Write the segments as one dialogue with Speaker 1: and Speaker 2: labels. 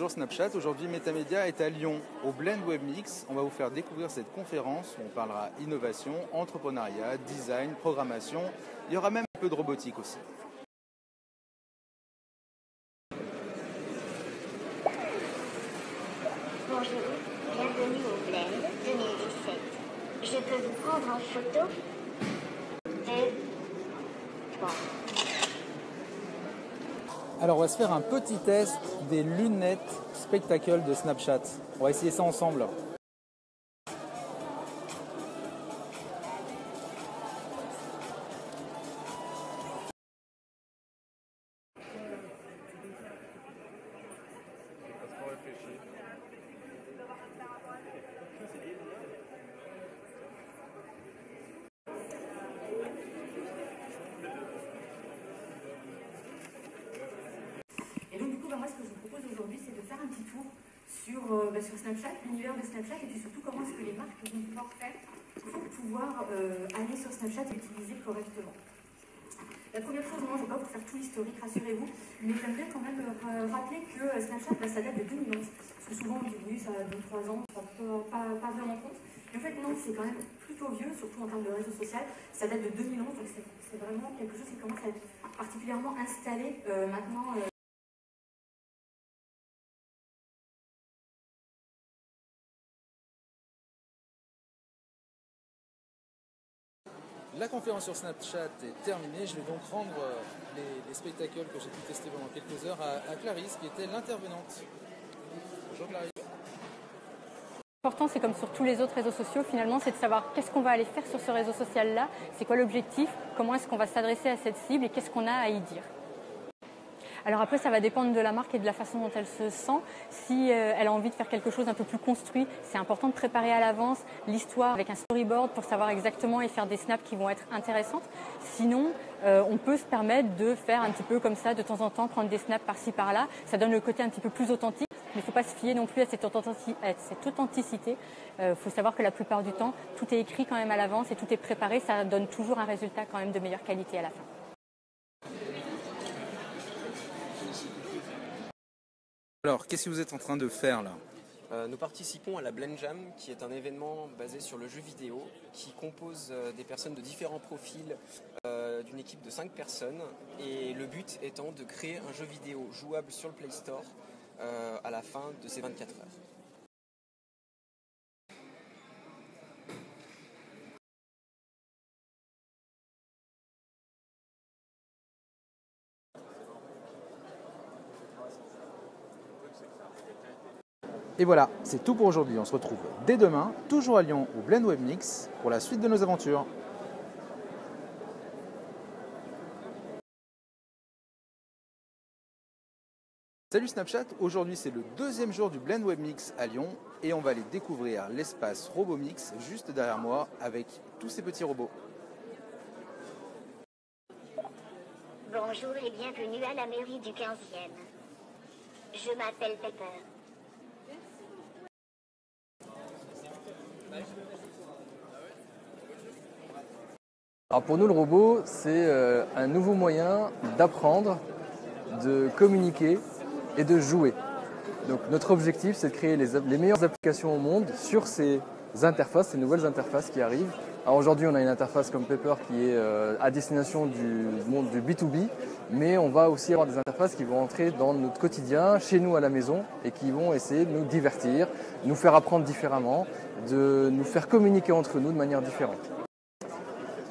Speaker 1: Bonjour Snapchat, aujourd'hui Metamédia est à Lyon, au Blend Web Mix. On va vous faire découvrir cette conférence où on parlera innovation, entrepreneuriat, design, programmation. Il y aura même un peu de robotique aussi.
Speaker 2: Bonjour, bienvenue au Blend 2017. Je peux vous prendre en photo 2, 3.
Speaker 1: Alors on va se faire un petit test des lunettes spectacle de Snapchat. On va essayer ça ensemble.
Speaker 3: Et donc du coup, moi ce que je vous propose aujourd'hui, c'est de faire un petit tour sur Snapchat, l'univers de Snapchat, et puis surtout comment est-ce que les marques vont pouvoir faire pour pouvoir aller sur Snapchat et l'utiliser correctement. La première chose, moi je ne vais pas vous faire tout l'historique, rassurez-vous, mais j'aimerais quand même rappeler que Snapchat, ça date de 2011. Parce que souvent on dit oui, ça a 2-3 ans, on ne se rend pas vraiment compte. Mais en fait non, c'est quand même plutôt vieux, surtout en termes de réseau social. Ça date de 2011, donc c'est vraiment quelque chose qui commence à être particulièrement installé maintenant.
Speaker 1: La conférence sur Snapchat est terminée. Je vais donc rendre les spectacles que j'ai pu tester pendant quelques heures à Clarisse, qui était l'intervenante. Bonjour Clarisse.
Speaker 4: L'important, c'est comme sur tous les autres réseaux sociaux, finalement, c'est de savoir qu'est-ce qu'on va aller faire sur ce réseau social-là, c'est quoi l'objectif, comment est-ce qu'on va s'adresser à cette cible et qu'est-ce qu'on a à y dire. Alors après, ça va dépendre de la marque et de la façon dont elle se sent. Si elle a envie de faire quelque chose un peu plus construit, c'est important de préparer à l'avance l'histoire avec un storyboard pour savoir exactement et faire des snaps qui vont être intéressantes. Sinon, on peut se permettre de faire un petit peu comme ça de temps en temps, prendre des snaps par-ci par-là. Ça donne le côté un petit peu plus authentique, mais il ne faut pas se fier non plus à cette authenticité. Il faut savoir que la plupart du temps, tout est écrit quand même à l'avance et tout est préparé. Ça donne toujours un résultat quand même de meilleure qualité à la fin.
Speaker 1: Alors, qu'est-ce que vous êtes en train de faire là ?
Speaker 5: Nous participons à la Blend Jam, qui est un événement basé sur le jeu vidéo, qui compose des personnes de différents profils d'une équipe de 5 personnes. Et le but étant de créer un jeu vidéo jouable sur le Play Store à la fin de ces 24 heures.
Speaker 1: Et voilà, c'est tout pour aujourd'hui. On se retrouve dès demain, toujours à Lyon, au Blend Web Mix, pour la suite de nos aventures. Salut Snapchat, aujourd'hui c'est le deuxième jour du Blend Web Mix à Lyon et on va aller découvrir l'espace RoboMix juste derrière moi avec tous ces petits robots.
Speaker 2: Bonjour et bienvenue à la mairie du 15e. Je m'appelle Pepper.
Speaker 6: Alors pour nous, le robot, c'est un nouveau moyen d'apprendre, de communiquer et de jouer. Donc notre objectif, c'est de créer les meilleures applications au monde sur ces interfaces, ces nouvelles interfaces qui arrivent. Alors aujourd'hui, on a une interface comme Pepper qui est à destination du monde du B2B, mais on va aussi avoir des interfaces qui vont entrer dans notre quotidien, chez nous à la maison, et qui vont essayer de nous divertir, nous faire apprendre différemment, de nous faire communiquer entre nous de manière différente.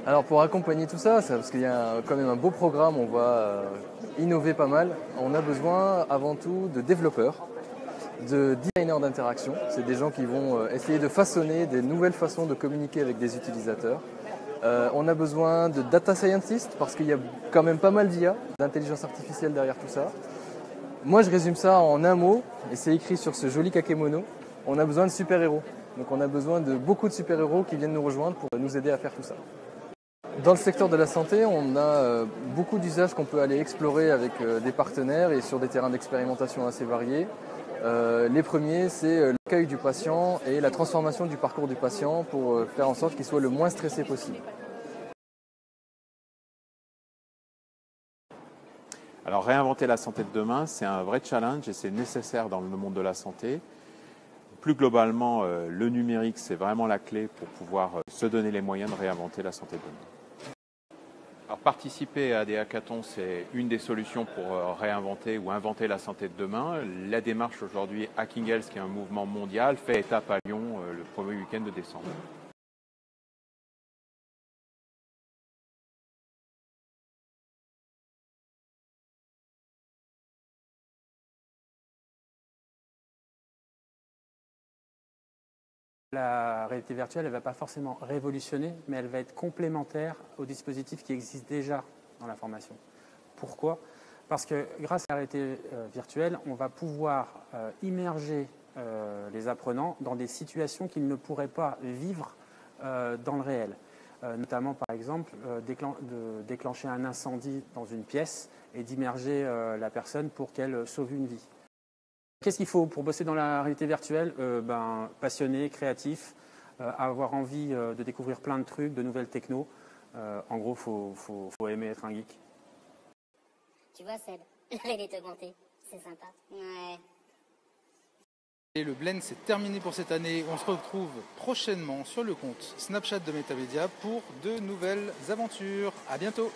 Speaker 6: Alors pour accompagner tout ça, parce qu'il y a quand même un beau programme, on va innover pas mal, on a besoin avant tout de développeurs, de designers d'interaction. C'est des gens qui vont essayer de façonner des nouvelles façons de communiquer avec des utilisateurs. On a besoin de data scientists parce qu'il y a quand même pas mal d'IA, d'intelligence artificielle derrière tout ça. Moi je résume ça en un mot, et c'est écrit sur ce joli kakémono, on a besoin de super-héros. Donc on a besoin de beaucoup de super-héros qui viennent nous rejoindre pour nous aider à faire tout ça. Dans le secteur de la santé, on a beaucoup d'usages qu'on peut aller explorer avec des partenaires et sur des terrains d'expérimentation assez variés. Les premiers, c'est l'accueil du patient et la transformation du parcours du patient pour faire en sorte qu'il soit le moins stressé possible.
Speaker 7: Alors réinventer la santé de demain, c'est un vrai challenge et c'est nécessaire dans le monde de la santé. Plus globalement, le numérique, c'est vraiment la clé pour pouvoir se donner les moyens de réinventer la santé de demain. Alors participer à des hackathons, c'est une des solutions pour réinventer ou inventer la santé de demain. La démarche aujourd'hui Hacking Health, qui est un mouvement mondial, fait étape à Lyon le premier week-end de décembre.
Speaker 8: La réalité virtuelle, elle ne va pas forcément révolutionner, mais elle va être complémentaire aux dispositifs qui existent déjà dans la formation. Pourquoi ? Parce que grâce à la réalité virtuelle, on va pouvoir immerger les apprenants dans des situations qu'ils ne pourraient pas vivre dans le réel. Notamment, par exemple, de déclencher un incendie dans une pièce et d'immerger la personne pour qu'elle sauve une vie. Qu'est-ce qu'il faut pour bosser dans la réalité virtuelle ? Passionné, créatif, avoir envie de découvrir plein de trucs, de nouvelles technos. En gros, faut aimer être un geek.
Speaker 2: Tu vois, Seb, la réalité augmentée, c'est sympa. Ouais.
Speaker 1: Et le Blend, c'est terminé pour cette année. On se retrouve prochainement sur le compte Snapchat de Metamedia pour de nouvelles aventures. À bientôt.